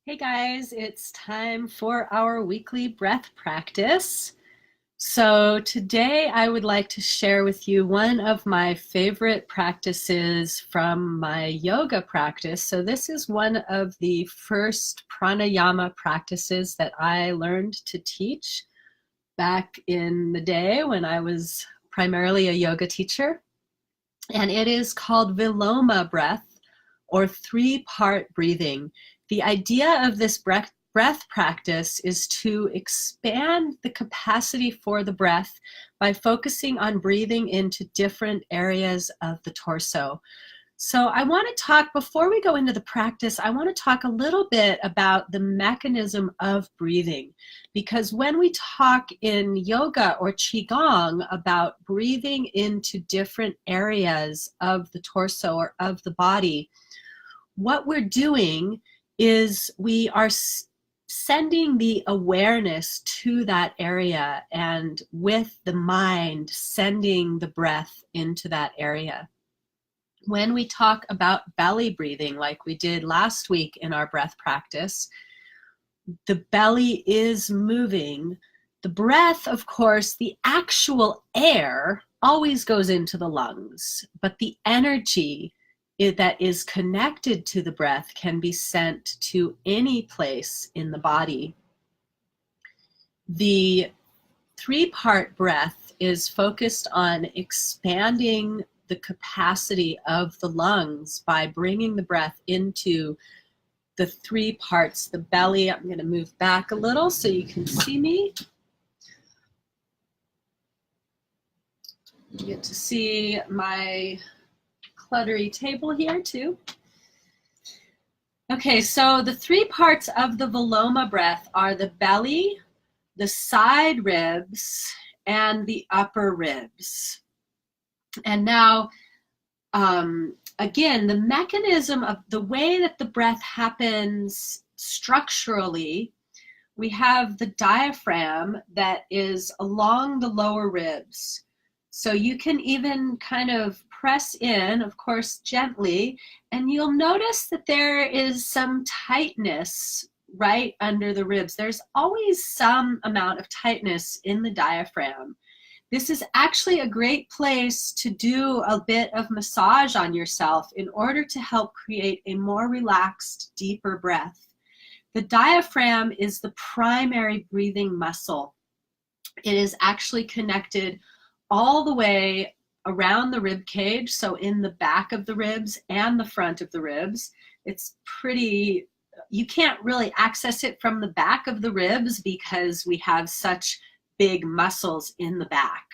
Hey guys, it's time for our weekly breath practice. So today I would like to share with you one of my favorite practices from my yoga practice. So this is one of the first pranayama practices that I learned to teach back in the day when I was primarily a yoga teacher. And it is called Viloma Breath, or three-part breathing. The idea of this breath practice is to expand the capacity for the breath by focusing on breathing into different areas of the torso. So I want to talk, before we go into the practice, I want to talk a little bit about the mechanism of breathing. Because when we talk in yoga or qigong about breathing into different areas of the torso or of the body, what we're doing is we are sending the awareness to that area, and with the mind sending the breath into that area. When we talk about belly breathing, like we did last week in our breath practice, the belly is moving. The breath, of course, the actual air always goes into the lungs, but the energy that is connected to the breath can be sent to any place in the body. The three-part breath is focused on expanding the capacity of the lungs by bringing the breath into the three parts. The belly, I'm going to move back a little so you can see me. You get to see my cluttery table here too. Okay, so the three parts of the Viloma breath are the belly, the side ribs, and the upper ribs. And now, again, the mechanism of the way that the breath happens structurally, we have the diaphragm that is along the lower ribs. So you can even kind of press in, of course, gently, and you'll notice that there is some tightness right under the ribs. There's always some amount of tightness in the diaphragm. This is actually a great place to do a bit of massage on yourself in order to help create a more relaxed, deeper breath. The diaphragm is the primary breathing muscle. It is actually connected all the way around the rib cage, so in the back of the ribs and the front of the ribs. It's pretty, you can't really access it from the back of the ribs because we have such big muscles in the back.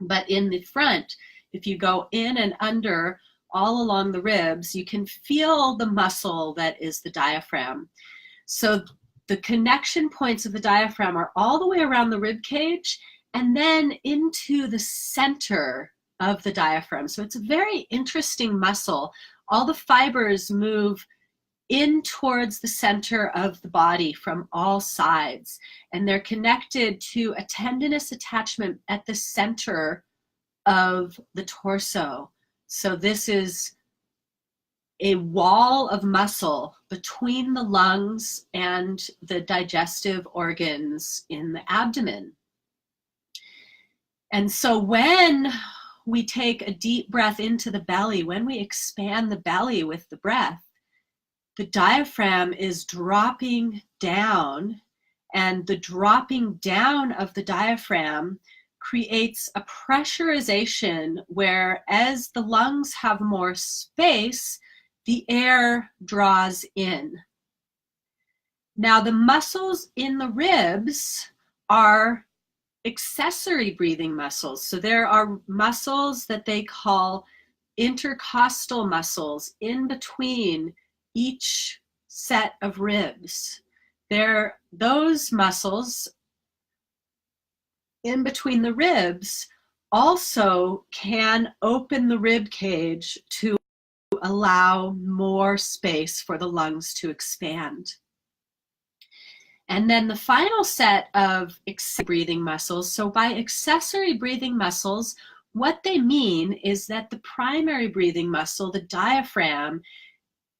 But in the front, if you go in and under all along the ribs, you can feel the muscle that is the diaphragm. So the connection points of the diaphragm are all the way around the rib cage and then into the center of the diaphragm. So it's a very interesting muscle. All the fibers move in towards the center of the body from all sides, and they're connected to a tendinous attachment at the center of the torso. So this is a wall of muscle between the lungs and the digestive organs in the abdomen. And so when we take a deep breath into the belly, when we expand the belly with the breath, the diaphragm is dropping down, and the dropping down of the diaphragm creates a pressurization where, as the lungs have more space, the air draws in. Now, the muscles in the ribs are accessory breathing muscles. So there are muscles that they call intercostal muscles in between each set of ribs. Those muscles in between the ribs also can open the rib cage to allow more space for the lungs to expand. And then the final set of accessory breathing muscles. So by accessory breathing muscles, what they mean is that the primary breathing muscle, the diaphragm,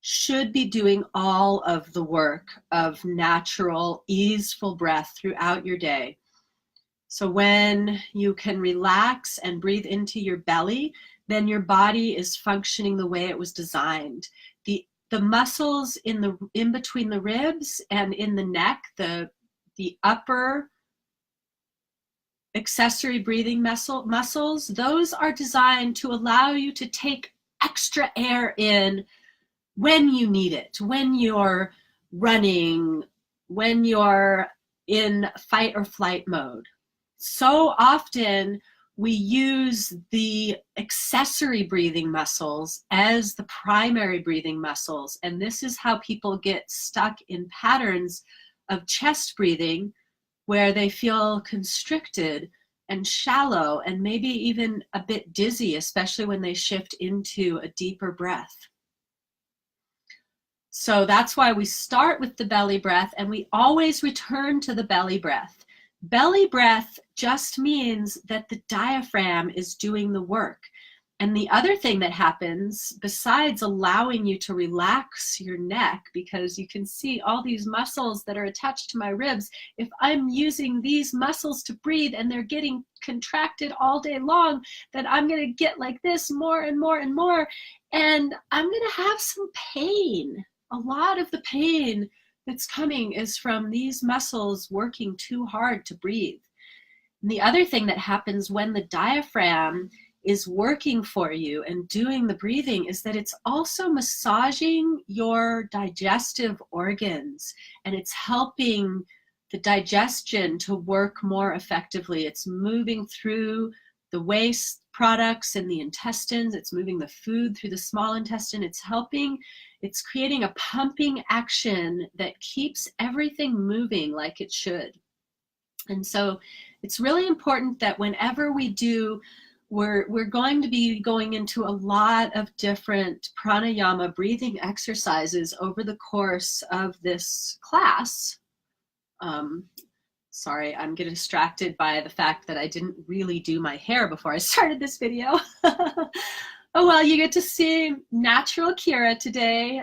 should be doing all of the work of natural, easeful breath throughout your day. So when you can relax and breathe into your belly, then your body is functioning the way it was designed. The muscles in between the ribs and in the neck, the upper accessory breathing muscles, those are designed to allow you to take extra air in when you need it, when you're running, when you're in fight or flight mode. So often we use the accessory breathing muscles as the primary breathing muscles, and this is how people get stuck in patterns of chest breathing where they feel constricted and shallow and maybe even a bit dizzy, especially when they shift into a deeper breath. So that's why we start with the belly breath, and we always return to the belly breath. Belly breath just means that the diaphragm is doing the work. And the other thing that happens, besides allowing you to relax your neck, because you can see all these muscles that are attached to my ribs, if I'm using these muscles to breathe and they're getting contracted all day long, then I'm going to get like this more and more and more, and I'm going to have some pain. A lot of the pain that's coming is from these muscles working too hard to breathe. And the other thing that happens when the diaphragm is working for you and doing the breathing is that it's also massaging your digestive organs, and it's helping the digestion to work more effectively. It's moving through the waste products in the intestines, it's moving the food through the small intestine, it's creating a pumping action that keeps everything moving like it should. And so it's really important that whenever we do, we're going to be going into a lot of different pranayama breathing exercises over the course of this class. Sorry, I'm getting distracted by the fact that I didn't really do my hair before I started this video. Oh well, you get to see natural Kira today.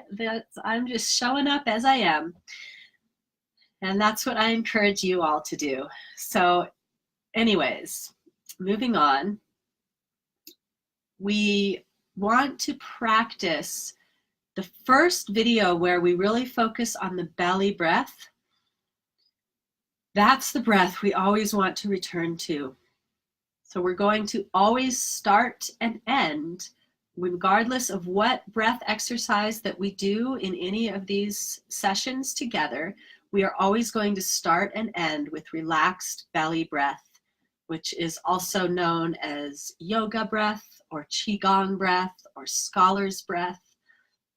I'm just showing up as I am. And that's what I encourage you all to do. So anyways, moving on. We want to practice the first video where we really focus on the belly breath. That's the breath we always want to return to. So we're going to always start and end, regardless of what breath exercise that we do in any of these sessions together. We are always going to start and end with relaxed belly breath, which is also known as yoga breath or qigong breath or scholar's breath.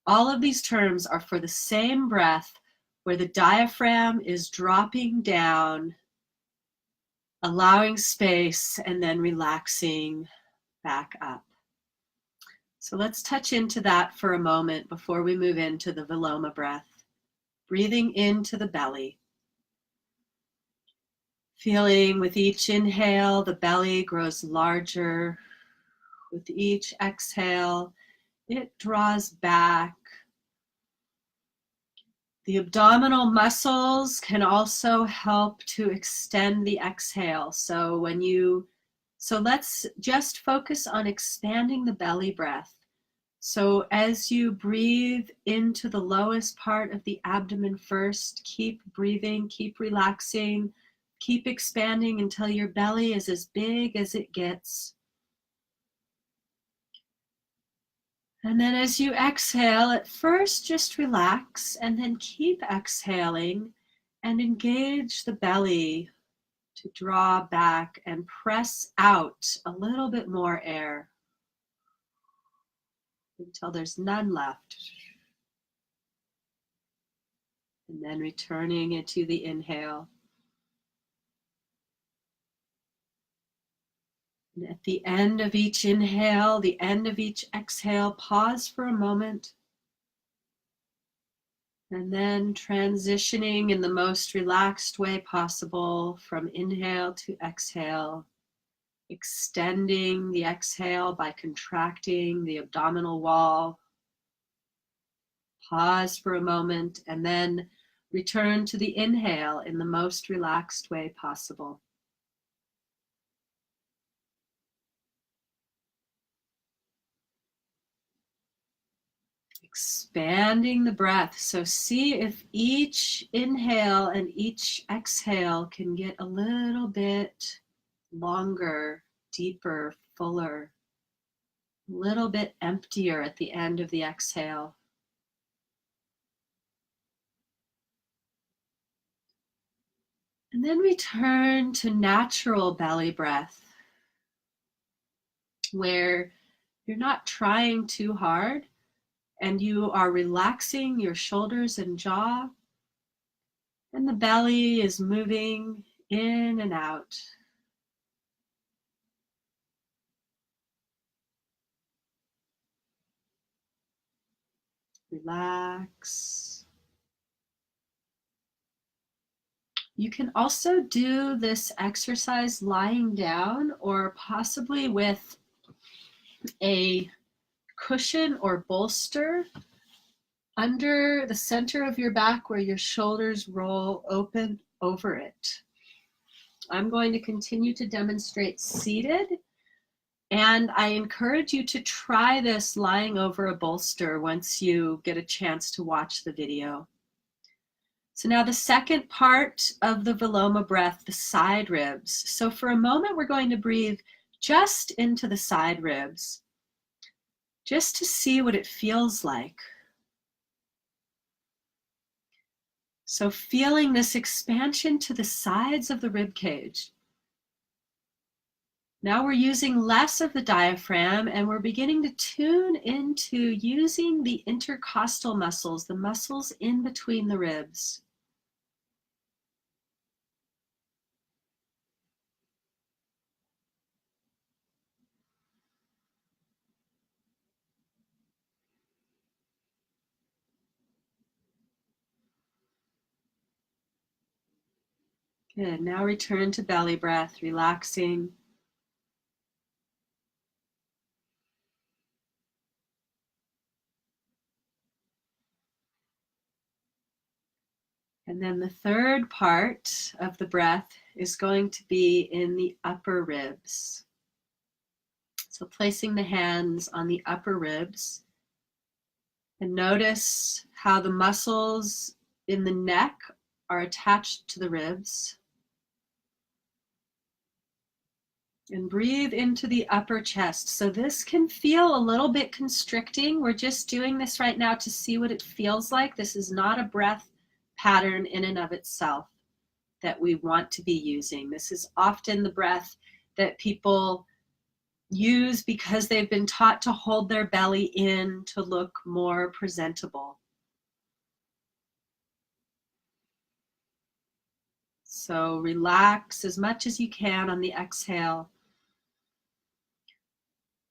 All of these terms are for the same breath where the diaphragm is dropping down, allowing space, and then relaxing back up. So let's touch into that for a moment before we move into the Viloma breath. Breathing into the belly. Feeling with each inhale, the belly grows larger. With each exhale, it draws back. The abdominal muscles can also help to extend the exhale. So let's just focus on expanding the belly breath. So as you breathe into the lowest part of the abdomen first, keep breathing, keep relaxing, keep expanding until your belly is as big as it gets. And then as you exhale, at first just relax and then keep exhaling and engage the belly to draw back and press out a little bit more air until there's none left. And then returning into the inhale. And at the end of each inhale, the end of each exhale, pause for a moment. And then transitioning in the most relaxed way possible from inhale to exhale, extending the exhale by contracting the abdominal wall, Pause for a moment and then return to the inhale in the most relaxed way possible. Expanding the breath. So see if each inhale and each exhale can get a little bit longer, deeper, fuller, a little bit emptier at the end of the exhale. And then return to natural belly breath, where you're not trying too hard and you are relaxing your shoulders and jaw, and the belly is moving in and out. Relax. You can also do this exercise lying down or possibly with a cushion or bolster under the center of your back where your shoulders roll open over it. I'm going to continue to demonstrate seated, and I encourage you to try this lying over a bolster once you get a chance to watch the video. So now the second part of the Viloma breath, the side ribs. So for a moment, we're going to breathe just into the side ribs, just to see what it feels like. So feeling this expansion to the sides of the rib cage. Now we're using less of the diaphragm and we're beginning to tune into using the intercostal muscles, the muscles in between the ribs. Good. Now return to belly breath, relaxing. And then the third part of the breath is going to be in the upper ribs. So placing the hands on the upper ribs, and notice how the muscles in the neck are attached to the ribs. And breathe into the upper chest. So this can feel a little bit constricting. We're just doing this right now to see what it feels like. This is not a breath pattern in and of itself that we want to be using. This is often the breath that people use because they've been taught to hold their belly in to look more presentable. So relax as much as you can on the exhale.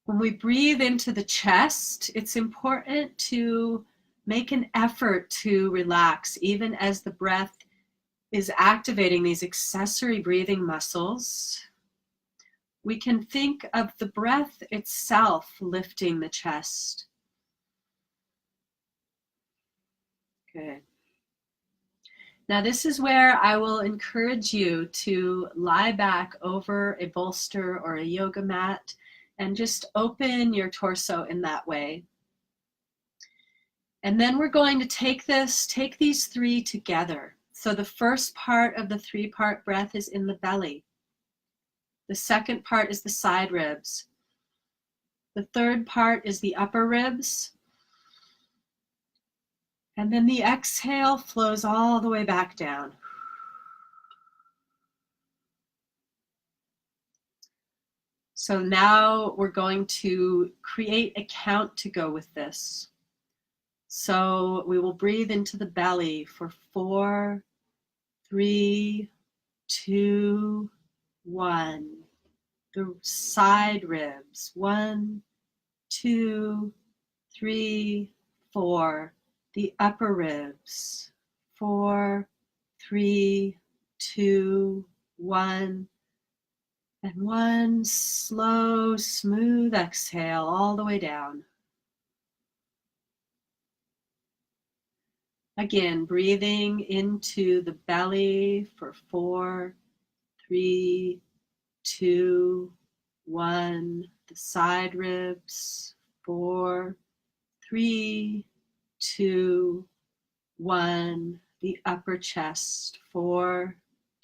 When we breathe into the chest, it's important to make an effort to relax, even as the breath is activating these accessory breathing muscles. We can think of the breath itself lifting the chest. Good. Now this is where I will encourage you to lie back over a bolster or a yoga mat and just open your torso in that way. And then we're going to take these three together. So the first part of the three-part breath is in the belly. The second part is the side ribs. The third part is the upper ribs. And then the exhale flows all the way back down. So now we're going to create a count to go with this. So we will breathe into the belly for 4, 3, 2, 1. The side ribs, 1, 2, 3, 4. The upper ribs, 4, 3, 2, 1. And one slow, smooth exhale all the way down. Again, breathing into the belly for 4, 3, 2, 1. The side ribs, 4, 3, 2, 1. The upper chest, 4,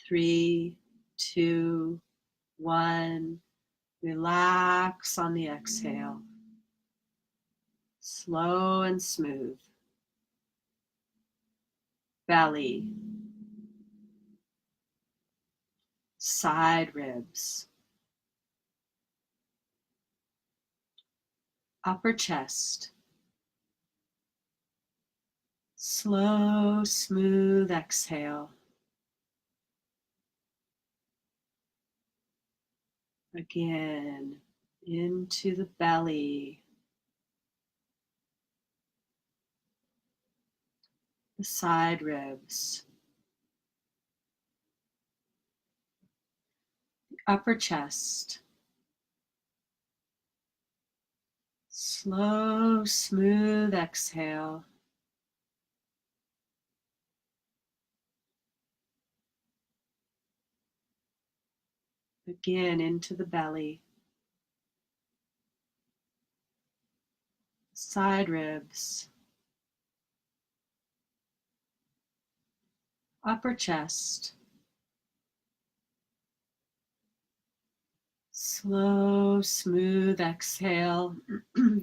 3, 2, 1. Relax on the exhale. Slow and smooth. Belly, side ribs, upper chest. Slow, smooth exhale. Again, into the belly, the side ribs, the upper chest. Slow, smooth exhale. Again, into the belly, side ribs, upper chest. Slow, smooth exhale.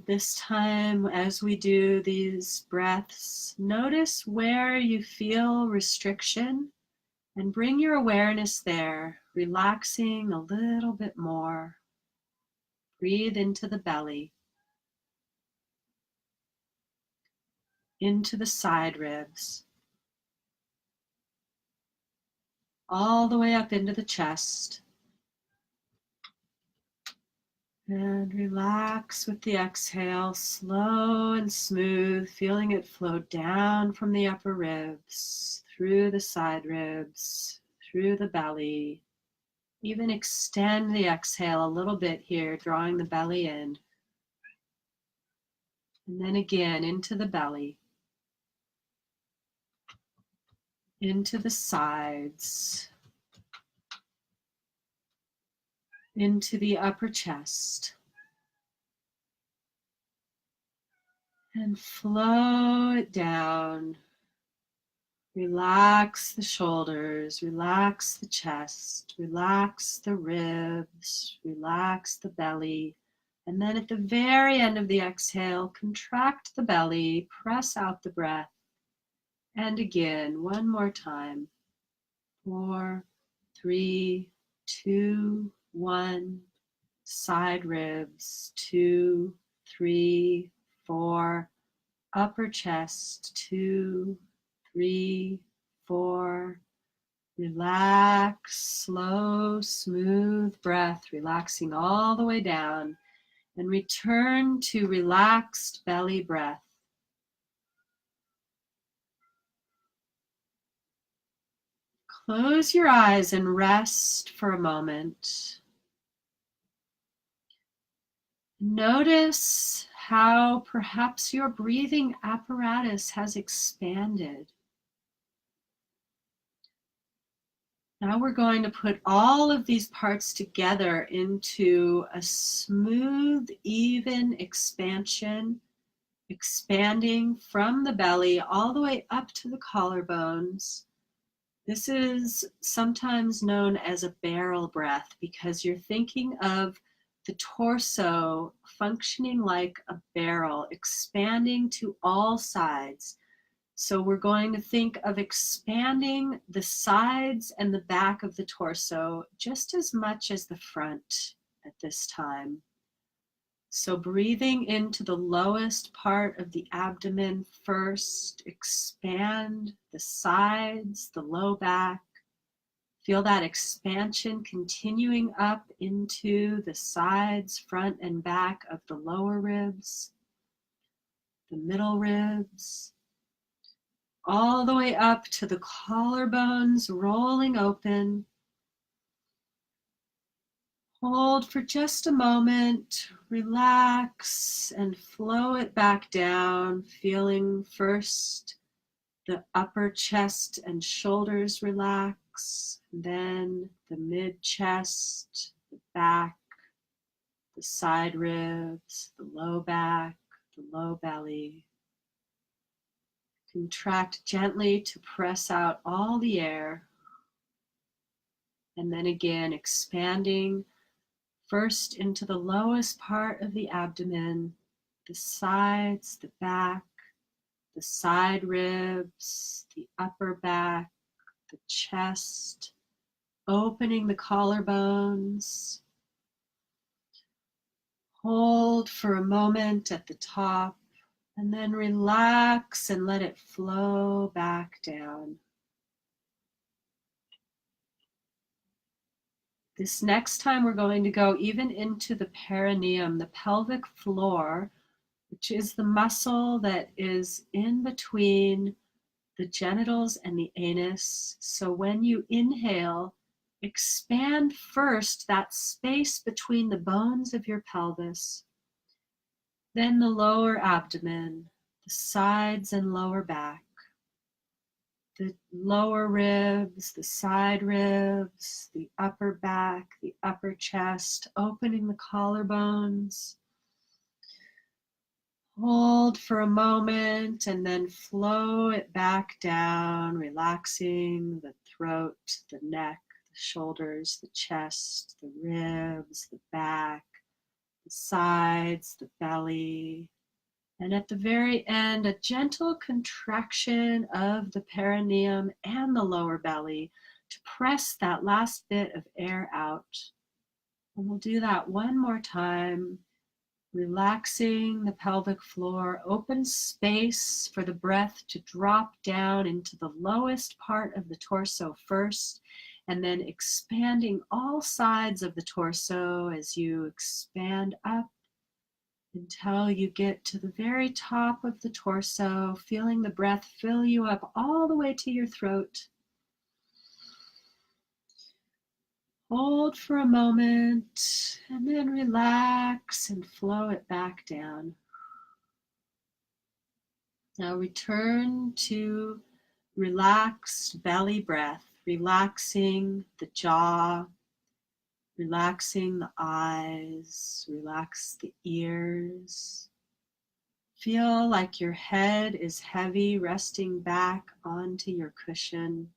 This time, as we do these breaths, notice where you feel restriction and bring your awareness there, relaxing a little bit more. Breathe into the belly, into the side ribs, all the way up into the chest. And relax with the exhale, slow and smooth, feeling it flow down from the upper ribs, through the side ribs, through the belly. Even extend the exhale a little bit here, drawing the belly in. And then again into the belly, into the sides, into the upper chest. And flow it down. Relax the shoulders, relax the chest, relax the ribs, relax the belly. And then at the very end of the exhale, contract the belly, press out the breath. And again, one more time. 4, 3, 2, 1. Side ribs, 2, 3, 4. Upper chest, 2, 3, 4. Relax, slow, smooth breath, relaxing all the way down, and return to relaxed belly breath. Close your eyes and rest for a moment. Notice how perhaps your breathing apparatus has expanded. Now we're going to put all of these parts together into a smooth, even expansion, expanding from the belly all the way up to the collarbones. This is sometimes known as a barrel breath because you're thinking of the torso functioning like a barrel, expanding to all sides. So we're going to think of expanding the sides and the back of the torso just as much as the front at this time. So breathing into the lowest part of the abdomen first, expand the sides, the low back. Feel that expansion continuing up into the sides, front and back of the lower ribs, the middle ribs, all the way up to the collarbones rolling open. Hold for just a moment, relax and flow it back down, feeling first The upper chest and shoulders relax, and then the mid chest, the back, the side ribs, the low back, the low belly. Contract gently to press out all the air. And then again, expanding first into the lowest part of the abdomen, the sides, the back, the side ribs, the upper back, the chest, opening the collarbones. Hold for a moment at the top, and then relax and let it flow back down. This next time we're going to go even into the perineum, the pelvic floor, which is the muscle that is in between the genitals and the anus. So when you inhale, expand first that space between the bones of your pelvis, then the lower abdomen, the sides and lower back, the lower ribs, the side ribs, the upper back, the upper chest, opening the collarbones. Hold for a moment and then flow it back down, relaxing the throat, the neck, the shoulders, the chest, the ribs, the back, the sides, the belly. And at the very end, a gentle contraction of the perineum and the lower belly to press that last bit of air out. And we'll do that one more time. Relaxing the pelvic floor, open space for the breath to drop down into the lowest part of the torso first, and then expanding all sides of the torso as you expand up until you get to the very top of the torso, feeling the breath fill you up all the way to your throat. Hold for a moment and then relax and flow it back down. Now return to relaxed belly breath, relaxing the jaw, relaxing the eyes, relax the ears. Feel like your head is heavy, resting back onto your cushion.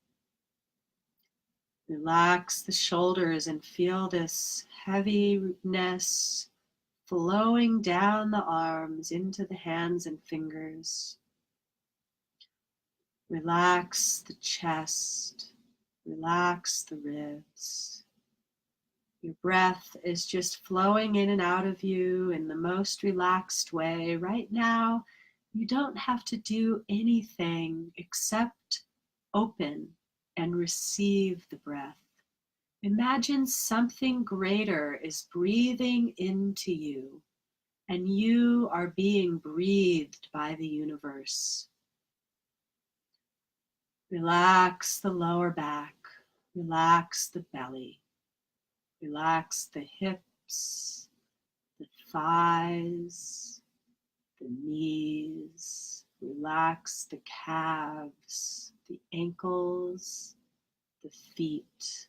Relax the shoulders and feel this heaviness flowing down the arms into the hands and fingers. Relax the chest. Relax the ribs. Your breath is just flowing in and out of you in the most relaxed way. Right now, you don't have to do anything except open and receive the breath. Imagine something greater is breathing into you, and you are being breathed by the universe. Relax the lower back, relax the belly, relax the hips, the thighs, the knees, relax the calves, the ankles, the feet.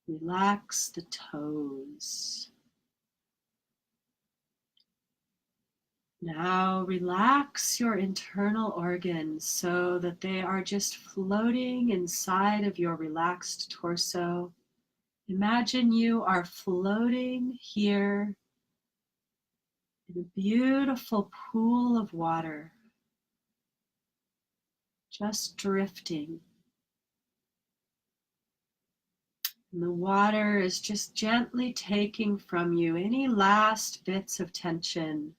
Relax the toes. Now relax your internal organs so that they are just floating inside of your relaxed torso. Imagine you are floating here in a beautiful pool of water, just drifting. And the water is just gently taking from you any last bits of tension,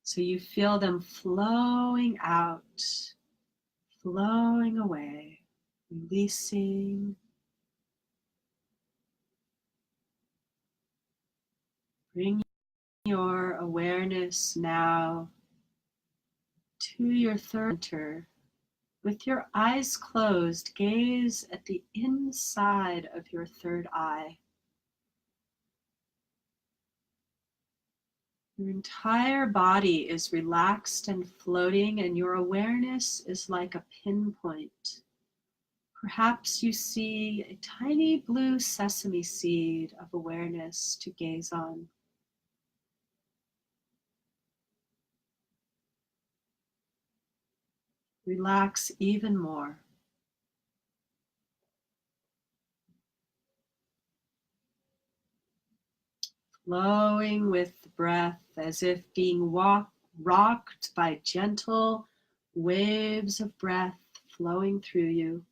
so you feel them flowing out, flowing away, releasing. Bring your awareness now to your third center. With your eyes closed, gaze at the inside of your third eye. Your entire body is relaxed and floating, and your awareness is like a pinpoint. Perhaps you see a tiny blue sesame seed of awareness to gaze on. Relax even more. Flowing with the breath as if being rocked by gentle waves of breath flowing through you.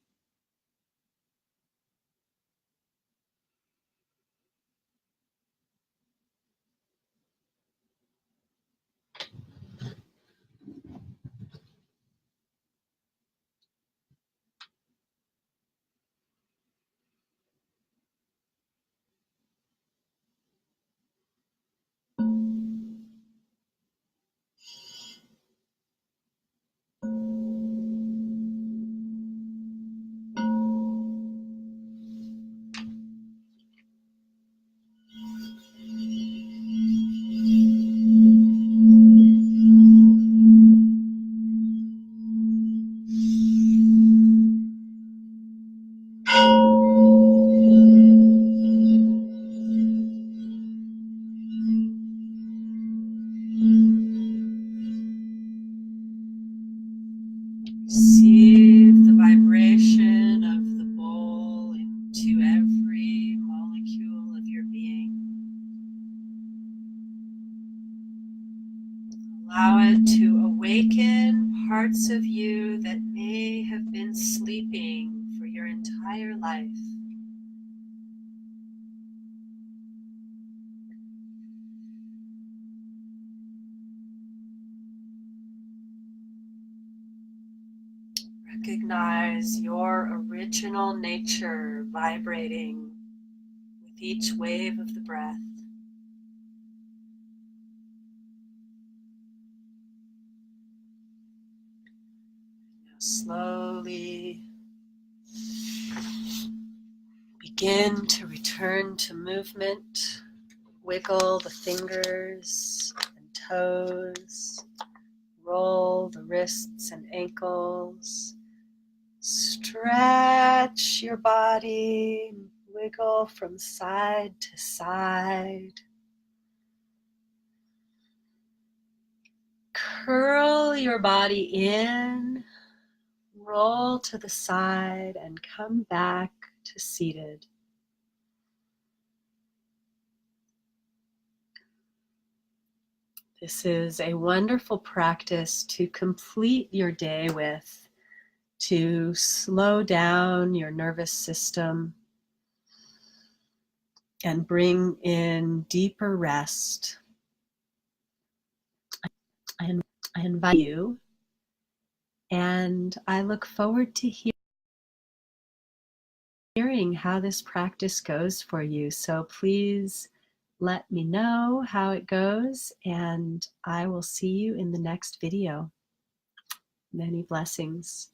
Receive the vibration of the bowl into every molecule of your being. Allow it to awaken parts of you that may have been sleeping for your entire life. Recognize your original nature vibrating with each wave of the breath. Now slowly begin to return to movement. Wiggle the fingers and toes. Roll the wrists and ankles. Stretch your body, wiggle from side to side. Curl your body in, roll to the side, and come back to seated. This is a wonderful practice to complete your day with, to slow down your nervous system and bring in deeper rest. I invite you, and I look forward to hearing how this practice goes for you. So please let me know how it goes, and I will see you in the next video. Many blessings.